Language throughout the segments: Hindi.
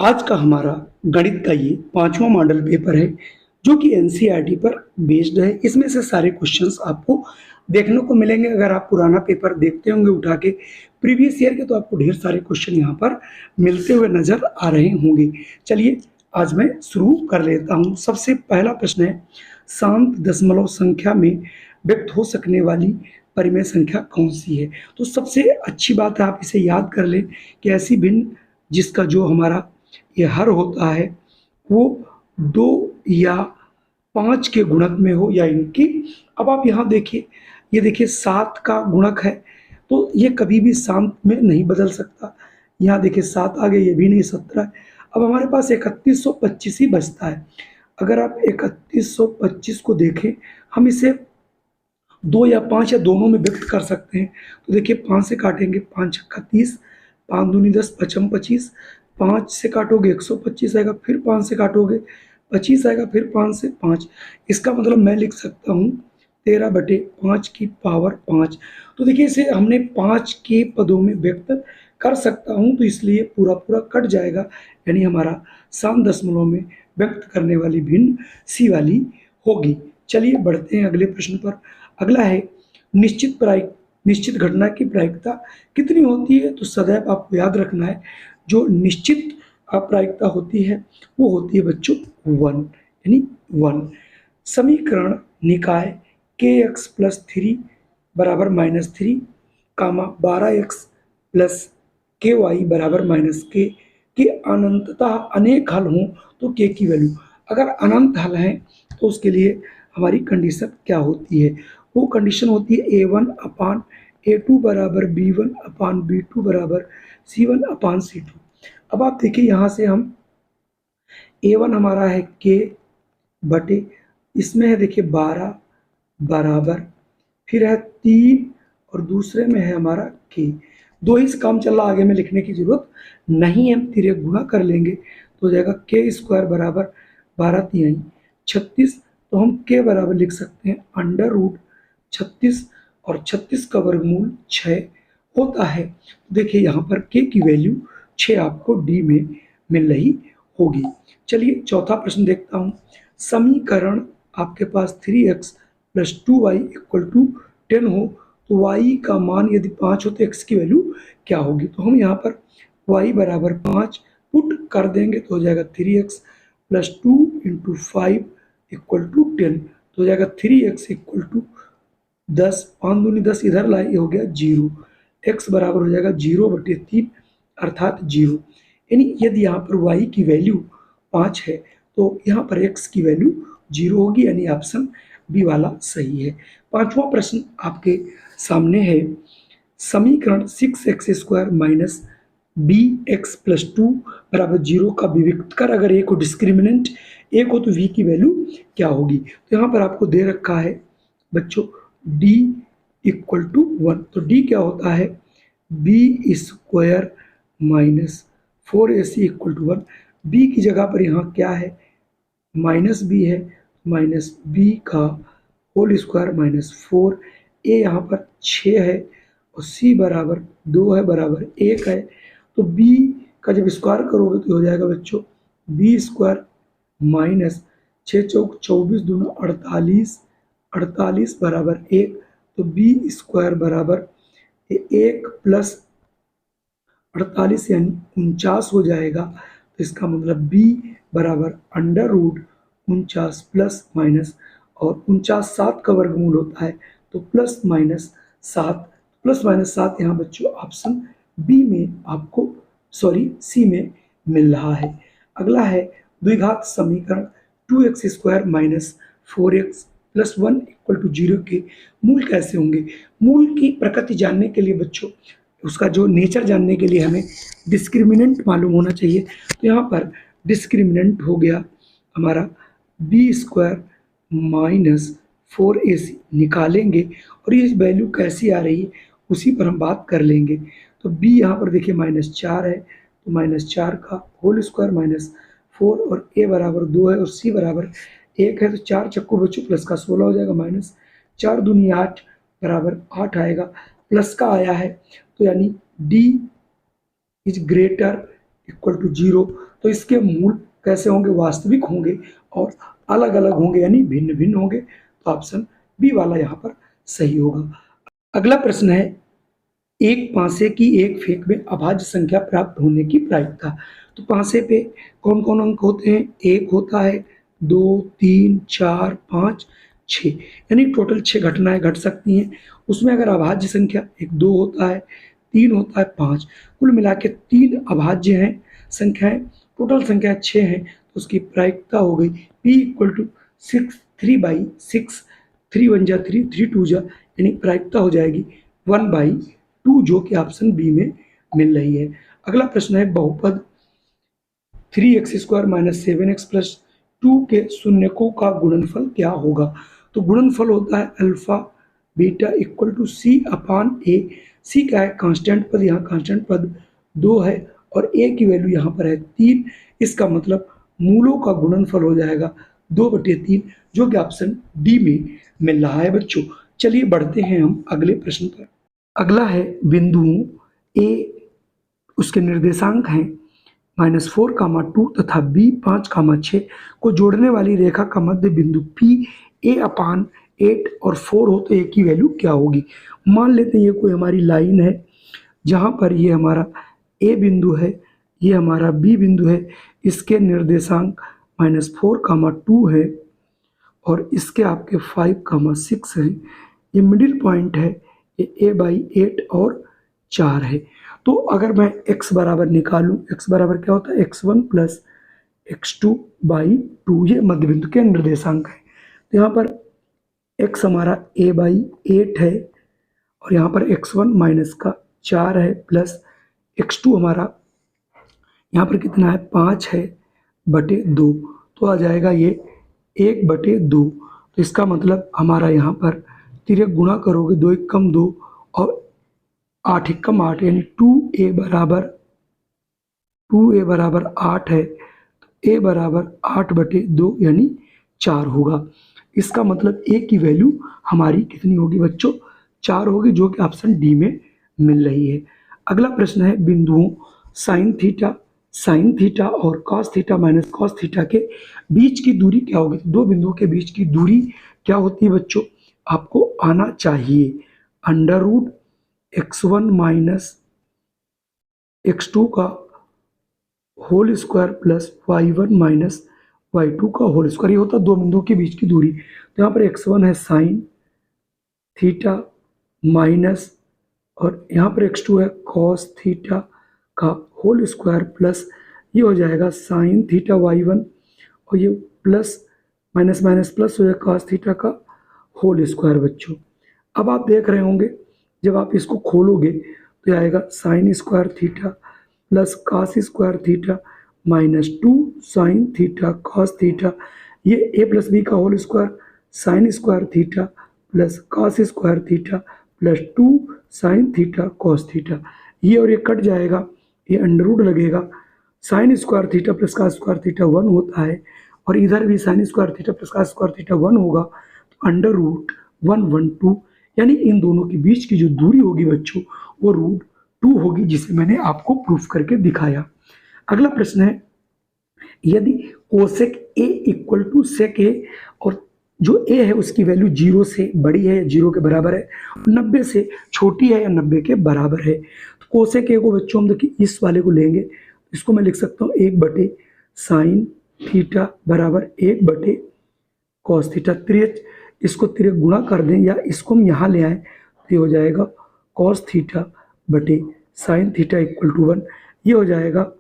आज का हमारा गणित का ये 5वां मॉडल पेपर है जो कि एनसीईआरटी पर बेस्ड है। इसमें से सारे क्वेश्चंस आपको देखने को मिलेंगे। अगर आप पुराना पेपर देखते होंगे उठा के प्रीवियस ईयर के, तो आपको ढेर सारे क्वेश्चन यहाँ पर मिलते हुए नजर आ रहे होंगे। चलिए आज मैं शुरू कर लेता हूँ। सबसे पहला प्रश्न है, शांत दशमलव संख्या में व्यक्त हो सकने वाली परिमेय संख्या कौन सी है। तो सबसे अच्छी बात है आप इसे याद कर लें कि ऐसी भिन्न जिसका जो हमारा ये हर होता है वो 2 या 5 के गुणक में हो, या इनकी। अब आप यहाँ देखिए, ये देखिए 7 का गुणक है, तो ये कभी भी शांत में नहीं बदल सकता। यहाँ देखिए 7 आ गए, ये भी नहीं 17 है। अब हमारे पास 3125 ही बचता है। अगर आप 3125 को देखें, हम इसे 2 या 5 या दोनों में व्यक्त कर सकते हैं। तो देखिए 5 से काटेंगे, 5 छक्का 30, 5 दूनी 10, 5 25, 5 से काटोगे 125 आएगा, फिर 5 से काटोगे 25 आएगा, फिर 5 से 5। इसका मतलब मैं लिख सकता हूँ 13/5 की पावर 5। तो देखिए इसे हमने 5 के पदों में व्यक्त कर सकता हूँ, तो इसलिए पूरा पूरा कट जाएगा, यानी हमारा शांत दशमलव में व्यक्त करने वाली भिन्न सी वाली होगी। चलिए बढ़ते हैं अगले प्रश्न पर। अगला है, निश्चित घटना की प्रायिकता कितनी होती है। तो सदैव आपको याद रखना है, जो निश्चित प्रायिकता होती है वो होती है बच्चों 1, यानी 1। समीकरण निकाय के एक्स प्लस 3 बराबर -3 कामा 12x प्लस के वाई बराबर -k के अनंततः अनेक हल हों तो के की वैल्यू। अगर अनंत हल हैं तो उसके लिए हमारी कंडीशन क्या होती है। वो कंडीशन होती है a1/a2 बराबर b1/b2 बराबर c1/c2। अब आप देखिए यहाँ से हम a1 हमारा है k बटे, इसमें है देखिए 12 बराबर, फिर है 3 और दूसरे में है हमारा k। दो ही से काम चल रहा, आगे में लिखने की जरूरत नहीं है। हम तिरे गुणा कर लेंगे तो हो जाएगा k² बराबर 12 3 36। तो हम k बराबर लिख सकते हैं √36, और 36 का वर्गमूल 6 होता है। देखिए यहाँ पर k की वैल्यू 6 आपको डी में मिल रही होगी। चलिए चौथा प्रश्न देखता हूँ। समीकरण आपके पास 3x plus 2y equal to 10 हो तो y का मान यदि 5 हो तो x की वैल्यू क्या होगी। तो हम यहाँ पर y बराबर 5 पुट कर देंगे तो हो जाएगा 3x plus 2 into 5 equal to 10। तो हो जाएगा 3x इक्वल टू 10, 5 दूनी 10 इधर लाए, हो गया 0। x बराबर हो जाएगा 0/3 अर्थात 0। यानी यदि यहाँ पर y की वैल्यू 5 है तो यहाँ पर x की वैल्यू 0 होगी, यानी ऑप्शन बी वाला सही है। पांचवा प्रश्न आपके सामने है, समीकरण 6x² माइनस bx प्लस 2 बराबर 0 का विविक्त कर अगर a को डिस्क्रिमिनेंट 1 हो तो v की वैल्यू क्या होगी। तो यहाँ पर आपको दे रखा है बच्चों d इक्वल टू 1। तो d क्या होता है, b² minus 4ac equal to 1। b की जगह पर यहाँ क्या है, -b है, माइनस बी का होल स्क्वायर माइनस 4। ए यहाँ पर 6 है और सी बराबर 2 है, बराबर 1 है। तो बी का जब स्क्वायर करोगे तो हो जाएगा बच्चों b² माइनस 6 चौक 24 दूना 48, 48 बराबर 1। तो b² बराबर 1 प्लस 48 यानी 49 हो जाएगा। तो इसका मतलब b बराबर √49 प्लस माइनस, और 49 7 का वर्गमूल होता है तो प्लस माइनस 7 यहाँ बच्चों ऑप्शन बी में आपको, सी में मिल रहा है। अगला है द्विघात समीकरण 2x² minus 4x plus 1 equal to 0 के मूल कैसे होंगे। मूल की प्रकृति जानने के लिए बच्चों, उसका जो नेचर जानने के लिए हमें डिस्क्रिमिनेंट मालूम होना चाहिए। तो यहाँ पर डिस्क्रिमिनेंट हो गया हमारा b² माइनस 4ac निकालेंगे, और ये वैल्यू कैसी आ रही है उसी पर हम बात कर लेंगे। तो b यहाँ पर देखिए -4 है, तो -4 का होल स्क्वायर माइनस 4, और a बराबर 2 है और c बराबर 1 है। तो 4 चक्कू बच्चों प्लस का 16 हो जाएगा, माइनस 4 दूनी 8 बराबर 8 आएगा, प्लस का आया है तो यानी d is greater equal to 0। तो इसके मूल कैसे होंगे, वास्तविक होंगे और अलग अलग होंगे यानी भिन्न भिन्न होंगे। तो ऑप्शन बी वाला यहाँ पर सही होगा। अगला प्रश्न है, एक पासे की एक फेंक में अभाज्य संख्या प्राप्त होने की प्रायिकता। तो पासे पे कौन कौन अंक होते हैं, एक होता है, 2, 3, 4, 5, 6, यानी टोटल 6 घटनाएं घट सकती हैं। उसमें अगर अभाज्य संख्या एक 2 होता है, 3 होता है, 5, कुल मिला के 3 अभाज्य हैं संख्याएं, टोटल संख्या 6 है। तो उसकी प्रायिकता हो गई P इक्वल टू 3/6, 3 1 जा 3, 3 2 जा, यानी प्रायिकता हो जाएगी 1/2, जो कि ऑप्शन बी में मिल रही है। अगला प्रश्न है, बहुपद 3x² - 7x + 2 के शून्यकों का गुणनफल क्या होगा। तो गुणनफल होता है alpha beta equal to C/A। C क्या है, कांस्टेंट पद, यहाँ कांस्टेंट पद 2 है और A की वैल्यू यहाँ पर है 3। इसका मतलब मूलों का गुणनफल हो जाएगा 2/3, जो कि ऑप्शन डी में मिल रहा है बच्चों। चलिए बढ़ते हैं हम अगले प्रश्न पर। अगला है, बिंदुओं A उसके निर्देशांक हैं -4, 2 तथा B 5, 6 को जोड़ने वाली रेखा का मध्य बिंदु P A/8 और 4 हो तो A की वैल्यू क्या होगी। मान लेते हैं ये कोई हमारी लाइन है जहाँ पर ये हमारा A बिंदु है, ये हमारा B बिंदु है, इसके निर्देशांक -4, 2 है और इसके आपके 5, 6 है। ये मिडिल पॉइंट है, ये A/8 और 4 है। तो अगर मैं x बराबर निकालूं, x बराबर क्या होता है, x1 + x2/2, ये मध्य बिंदु के निर्देशांक है। तो यहाँ पर x हमारा A/8 है और यहाँ पर x1 -4 है प्लस x2 हमारा यहाँ पर कितना है, 5 है बटे 2, तो आ जाएगा ये 1/2। तो इसका मतलब हमारा यहाँ पर तिर्यक गुणा करोगे, 2 1 कम 2 और 8 1 कम 8, यानी 2a बराबर 8 है। तो a बराबर 8/2 यानी 4 होगा। इसका मतलब a की वैल्यू हमारी कितनी होगी बच्चों, 4 होगी, जो कि ऑप्शन डी में मिल रही है। अगला प्रश्न है, बिंदुओं साइन थीटा और कॉस थीटा - कॉस थीटा के बीच की दूरी क्या होगी। तो दो बिंदुओं के बीच की दूरी क्या होती है बच्चों, आपको आना चाहिए √x1 - x2 का whole square plus y1 - y2 का होल स्क्वायर। ये होता है दो बिंदुओं के बीच की दूरी। तो यहाँ पर x1 है साइन थीटा माइनस, और यहाँ पर x2 है कॉस थीटा का होल स्क्वायर प्लस ये हो जाएगा साइन थीटा y1 और ये प्लस माइनस माइनस प्लस हो जाएगा कॉस थीटा का होल स्क्वायर बच्चों। अब आप देख रहे होंगे जब आप इसको खोलोगे तो आएगा sine square theta plus cos square theta -2 sine theta cos theta, ये a + b का whole square sine square theta plus cos square theta plus 2 sine theta cos theta, ये और ये कट जाएगा, ये अंडर लगेगा। Sine square theta plus cos square theta 1 होता है और इधर भी sine square theta plus cos square theta 1 होगा, तो √112, यानी इन दोनों के बीच की जो दूरी होगी बच्चों वो √2 होगी, जिसे मैंने आपको प्रूफ करके दिखाया। अगला प्रश्न है, यदि cosec A equal to sec A और जो A है उसकी वैल्यू 0 से बड़ी है या 0 के बराबर है, 90 से छोटी है या 90 के बराबर है, तो कोसेक A को बच्चों हम देखिए इस वाले को लेंगे, इसको मैं लिख सकता हूँ 1/sin थीटा बराबर 1/cos थीटा। तिर्यक इसको तिर्यक गुणा कर दें या इसको हम यहाँ ले आए तो ये हो जाएगा cos थीटा बटे sin थीटा इक्वल टू 1, ये हो जाएगा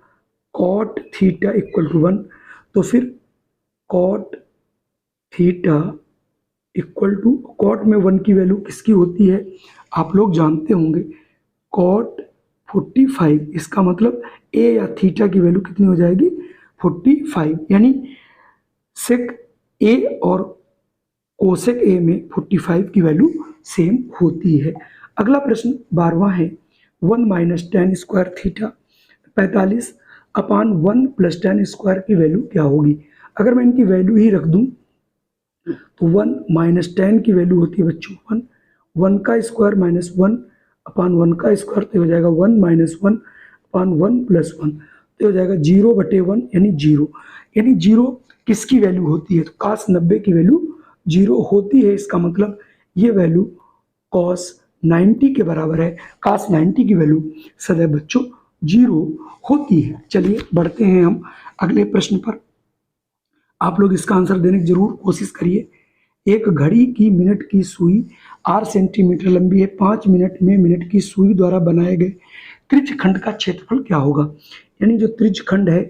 cot थीटा इक्वल टू 1। तो फिर cot theta equal to, cot में 1 की वैल्यू किसकी होती है आप लोग जानते होंगे, cot 45। इसका मतलब a या थीटा की वैल्यू कितनी हो जाएगी 45, यानी सेक a और कोसेक a में 45 की वैल्यू सेम होती है। अगला प्रश्न 12वां है, 1 - tan square theta 45/1 + tan square की वैल्यू क्या होगी। अगर मैं इनकी वैल्यू ही रख दूं तो 1 - tan की वैल्यू होती है बच्चों 1 का स्क्वायर -1/1 का स्क्वायर, तो हो जाएगा 1 - 1/1 + 1। तो हो जाएगा 0/1 यानी 0, यानी 0 किसकी वैल्यू होती है, तो cos 90 की वैल्यू 0 होती है। इसका मतलब ये वैल्यू cos 90 के बराबर है। cos 90 की वैल्यू सदैव बच्चों 0 होती है। चलिए बढ़ते हैं हम अगले प्रश्न पर। आप लोग इसका आंसर देने की जरूर कोशिश करिए। एक घड़ी की मिनट की सुई 8 सेंटीमीटर लंबी है। 5 मिनट में मिनट की सुई द्वारा बनाए गए त्रिज्य खंड का क्षेत्रफल क्या होगा। यानी जो त्रिज्य खंड है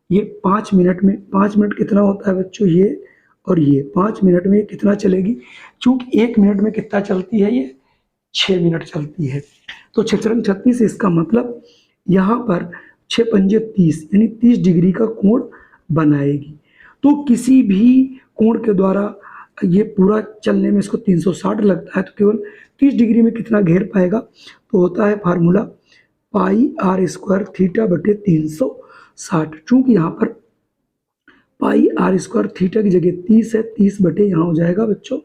ये 5 मिनट में, 5 मिनट कितना होता है बच्चों, ये और ये 5 मिनट में कितना चलेगी, चूंकि 1 मिनट में कितना चलती है, ये 6 मिनट चलती है। तो 6 36, इसका मतलब यहाँ पर 6 पंजे 30 यानी 30 डिग्री का कोण बनाएगी। तो किसी भी कोण के द्वारा ये पूरा चलने में इसको 360 लगता है, तो केवल 30 डिग्री में कितना घेर पाएगा, तो होता है formula pi r square theta बटे 360। चूंकि यहाँ पर पाई आर स्क्वायर थीटा की जगह 30 है, 30 बटे यहाँ हो जाएगा बच्चों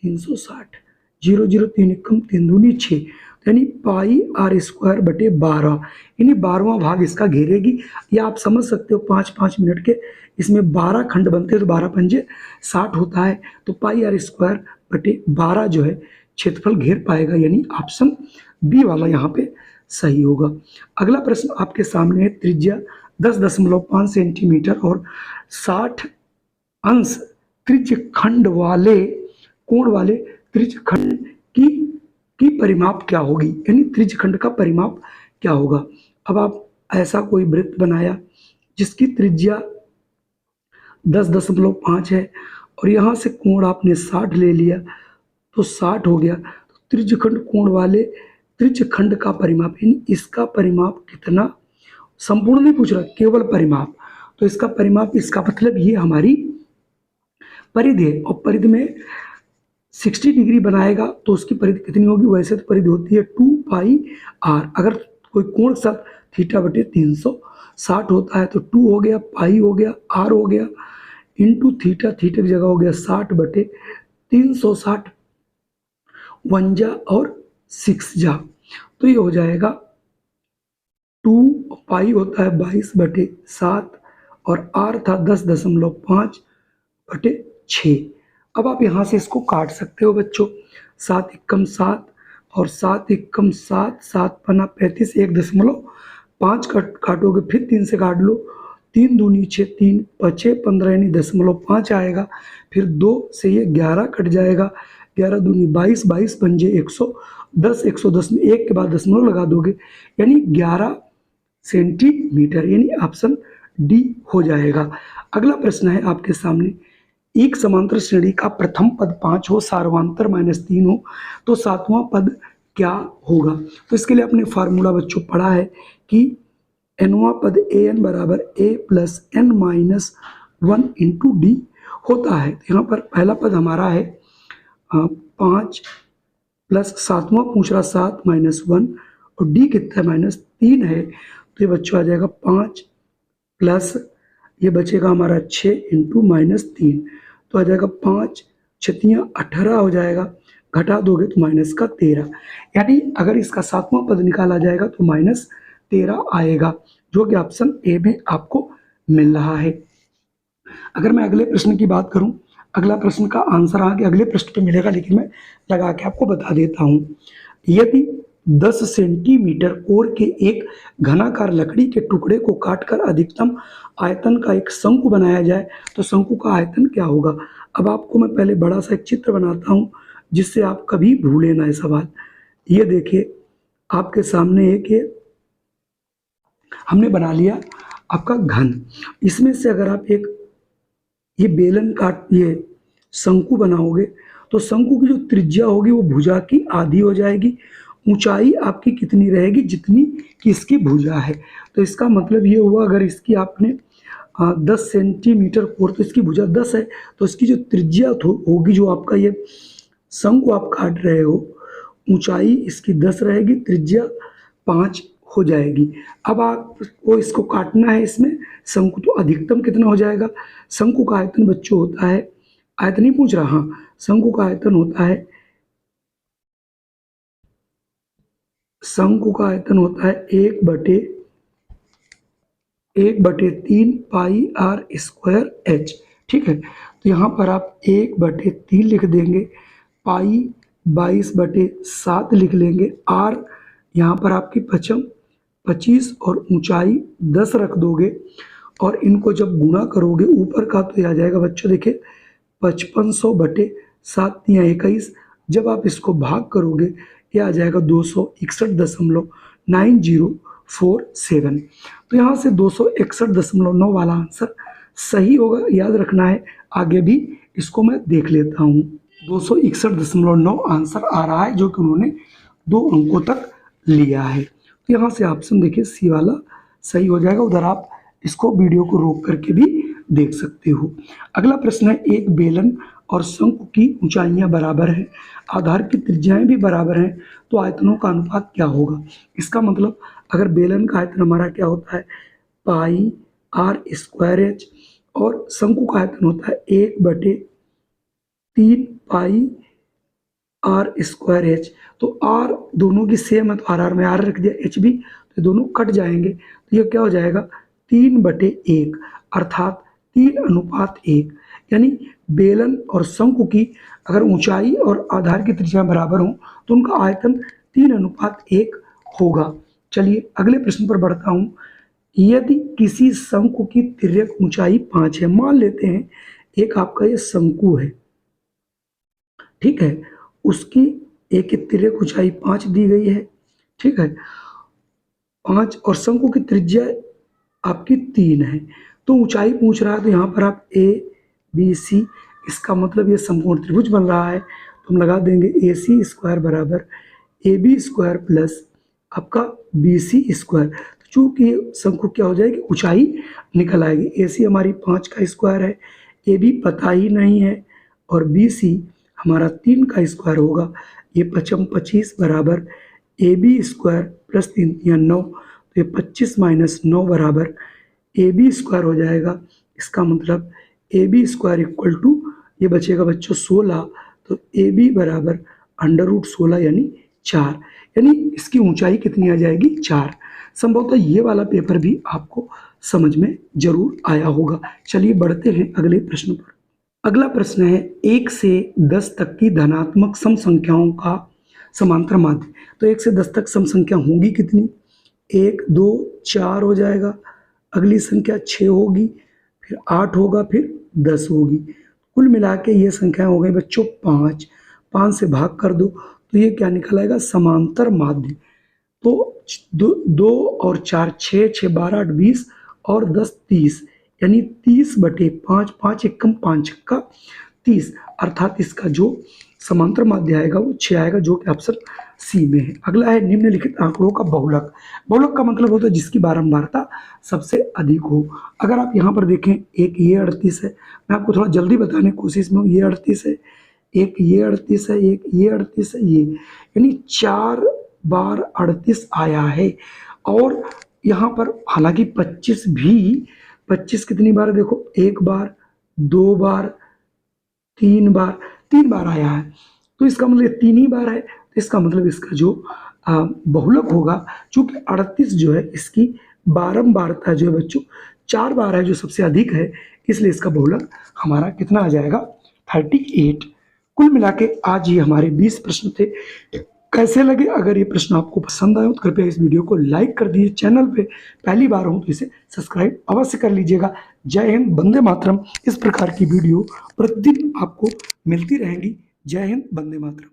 360। 0 0 3 एकम 3 दूनी 6, यानी पाई आर स्क्वायर बटे 12, यानी 12वां भाग इसका घेरेगी। या आप समझ सकते हो 5-5 मिनट के इसमें 12 खंड बनते हैं, तो 12 पंजे 60 होता है। तो पाई आर स्क्वायर बटे 12 जो है क्षेत्रफल घेर पाएगा, यानी ऑप्शन बी वाला यहाँ पे सही होगा। अगला प्रश्न आपके सामने है। त्रिज्या 10.5 सेंटीमीटर और 60 अंश त्रिज्य खंड वाले कोण वाले त्रिज्य खंड की परिमाप क्या होगी, यानी त्रिज्य खंड का परिमाप क्या होगा। अब आप ऐसा कोई वृत्त बनाया जिसकी त्रिज्या 10.5 है और यहाँ से कोण आपने 60 ले लिया, तो 60 हो गया। तो त्रिज्य खंड कोण वाले त्रिज्य खंड का परिमाप, यानी इसका परिमाप कितना, संपूर्ण नहीं पूछ रहा, केवल परिमाप। तो इसका परिमाप, इसका मतलब ये हमारी परिधि है, और परिधि में 60 डिग्री बनाएगा तो उसकी परिधि कितनी होगी, वैसे तो परिधि होती है 2 पाई आर। अगर कोई कोण के साथ थीटा बटे 360 होता है तो 2 हो गया, पाई हो गया, आर हो गया, इंटू थीटा, थीटा की जगह हो गया 60 बटे 360, 1 जा और 6 जा, तो ये हो जाएगा 2 पाई होता है 22 बटे 7 और आर था 10.5 बटे 6। अब आप यहाँ से इसको काट सकते हो बच्चों। 7 एकम 7 और 7 एकम 7, 7 पन्ना 35, 1.5 काटोगे, फिर 3 से काट लो, 3 दूनी 6, 3 5 15 यानी 0.5 आएगा। फिर 2 से ये 11 कट जाएगा, 11 दूनी 22, 22 पंजे 110, 110 में 1 के बाद दशमलव लगा दोगे, यानी 11 सेंटीमीटर, यानी ऑप्शन डी हो जाएगा। अगला प्रश्न है आपके सामने। एक समांतर श्रेणी का प्रथम पद 5 हो, सार्वंतर -3 हो, तो 7वां पद क्या होगा। तो इसके लिए अपने फार्मूला बच्चों पढ़ा है कि nवां पद an बराबर a plus n minus 1 into D होता है। तो यहाँ पर पहला पद हमारा है 5 प्लस 7वां पूछ रहा 7 माइनस 1, और डी कितना है -3 है, तो ये बच्चों आ जाएगा 5 प्लस ये बचेगा हमारा 6 इंटू -3, तो आ जाएगा 5 छतियाँ 18 हो जाएगा, घटा दोगे तो माइनस का 13, यानी अगर इसका 7वां पद निकाला जाएगा तो -13 आएगा, जो कि ऑप्शन ए में आपको मिल रहा है। अगर मैं अगले प्रश्न की बात करूं, अगला प्रश्न का आंसर आगे अगले प्रश्न पे मिलेगा, लेकिन मैं लगा के आपको बता देता हूं। यदि 10 सेंटीमीटर कोण के एक घनाकार लकड़ी के टुकड़े को काटकर अधिकतम आयतन का एक शंकु बनाया जाए तो शंकु का आयतन क्या होगा। अब आपको मैं पहले बड़ा सा एक चित्र बनाता हूं जिससे आप कभी भूले ना ये सवाल। ये देखिए आपके सामने एक ये हमने बना लिया आपका घन। इसमें से अगर आप एक ये बेलन काट ये शंकु बनाओगे तो शंकु की जो त्रिज्या होगी वो भुजा की आधी हो जाएगी। ऊंचाई आपकी कितनी रहेगी, जितनी कि इसकी भुजा है। तो इसका मतलब ये हुआ अगर इसकी आपने 10 सेंटीमीटर कोण, तो इसकी भुजा 10 है, तो इसकी जो त्रिज्या होगी, जो आपका ये शंकु आप काट रहे हो, ऊंचाई इसकी 10 रहेगी, त्रिज्या 5 हो जाएगी। अब आपको इसको काटना है इसमें शंकु, तो अधिकतम कितना हो जाएगा। शंकु का आयतन बच्चों होता है, आयतन नहीं पूछ रहा, हाँ, शंकु का आयतन होता है, शंकु का आयतन होता है 1/8 1/3 पाई आर स्क्वायर एच। ठीक है, तो यहाँ पर आप 1/3 लिख देंगे, पाई 22/7 लिख लेंगे, आर यहाँ पर आपकी 25 और ऊंचाई 10 रख दोगे, और इनको जब गुणा करोगे ऊपर का तो ये आ जाएगा बच्चों देखिए 5500/7 या 21। जब आप इसको भाग करोगे ये आ जाएगा 261.9047। तो यहाँ से 261.9 वाला आंसर सही होगा, याद रखना है। आगे भी इसको मैं देख लेता हूँ। 261.9 आंसर आ रहा है, जो कि उन्होंने 2 अंकों तक लिया है। तो यहाँ से ऑप्शन देखिए सी वाला सही हो जाएगा। उधर आप इसको वीडियो को रोक करके भी देख सकते हो। अगला प्रश्न है, एक बेलन और शंकु की ऊंचाइयां बराबर हैं, आधार की त्रिज्याएं भी बराबर हैं, तो आयतनों का अनुपात क्या होगा। इसका मतलब अगर बेलन का आयतन हमारा क्या होता है पाई आर स्क्वायर एच, और शंकु का आयतन होता है 1/3 पाई आर स्क्वायर एच। तो आर दोनों की सेम है, तो आर में आर रख दिया, एच भी, तो दोनों कट जाएंगे, तो ये क्या हो जाएगा 3/1, अर्थात 3:1। यानी बेलन और शंकु की अगर ऊंचाई और आधार की त्रिज्या बराबर हो तो उनका आयतन 3:1 होगा। चलिए अगले प्रश्न पर बढ़ता हूँ। यदि किसी शंकु की तिर्यक ऊंचाई 5 है, मान लेते हैं एक आपका ये शंकु है, ठीक है, उसकी एक तिर्यक ऊंचाई 5 दी गई है, ठीक है, 5, और शंकु की त्रिज्या आपकी 3 है। तो ऊंचाई पूछ रहा है, तो यहाँ पर आप ए बी सी, इसका मतलब ये समकोण त्रिभुज बन रहा है, तो हम लगा देंगे AC स्क्वायर बराबर AB स्क्वायर प्लस आपका BC स्क्वायर। तो चूंकि शंकु क्या हो जाएगी ऊंचाई निकल आएगी, AC हमारी 5 का स्क्वायर है, AB पता ही नहीं है, और BC हमारा 3 का स्क्वायर होगा। ये 25 बराबर AB स्क्वायर प्लस 3 या 9, तो ये 25 - 9 बराबर AB स्क्वायर हो जाएगा। इसका मतलब AB स्क्वायर इक्वल टू ये बचेगा बच्चों 16, तो AB बराबर √16 यानी 4, यानी इसकी ऊंचाई कितनी आ जाएगी 4। संभवतः ये वाला पेपर भी आपको समझ में जरूर आया होगा। चलिए बढ़ते हैं अगले प्रश्न पर। अगला प्रश्न है 1 से 10 तक की धनात्मक सम संख्याओं का समांतर माध्य। तो 1 से 10 तक सम संख्या होंगी कितनी, 1 2 4 हो जाएगा, अगली संख्या 6 होगी, फिर 8 होगा, फिर 10 होगी। कुल मिला के ये संख्याएं हो गई बच्चों 5। 5 से भाग कर दो तो ये क्या निकल आएगा समांतर माध्य। तो 2 और 4 6, 6 12 8 20 और 10 30, यानी 30/5, 5 एकम 5 का 30, अर्थात इसका जो समांतर माध्य आएगा वो 6 आएगा, जो कि ऑप्शन सी में है। अगला है निम्नलिखित आंकड़ों का बहुलक। बहुलक का मतलब होता है जिसकी बारंबारता सबसे अधिक हो। अगर आप यहाँ पर देखें, एक ये 38 है, मैं आपको थोड़ा जल्दी बताने की कोशिश में हूँ, ये 38 है, एक ये 38 है, एक ये 38 है, ये यानी 4 बार 38 आया है। और यहाँ पर हालांकि 25 कितनी बार देखो, 1 बार 2 बार 3 बार, 3 बार आया है, तो इसका मतलब 3 ही बार है। तो इसका मतलब इसका जो बहुलक होगा, चूंकि 38 जो है इसकी बारंबारता जो है बच्चों 4 बार है, जो सबसे अधिक है, इसलिए इसका बहुलक हमारा कितना आ जाएगा 38। कुल मिला के आज ये हमारे 20 प्रश्न थे। कैसे लगे, अगर ये प्रश्न आपको पसंद आए तो कृपया इस वीडियो को लाइक कर दीजिए। चैनल पे पहली बार हो तो इसे सब्सक्राइब अवश्य कर लीजिएगा। जय हिंद, वंदे मातरम। इस प्रकार की वीडियो प्रतिदिन आपको मिलती रहेंगी। जय हिंद, वंदे मातरम।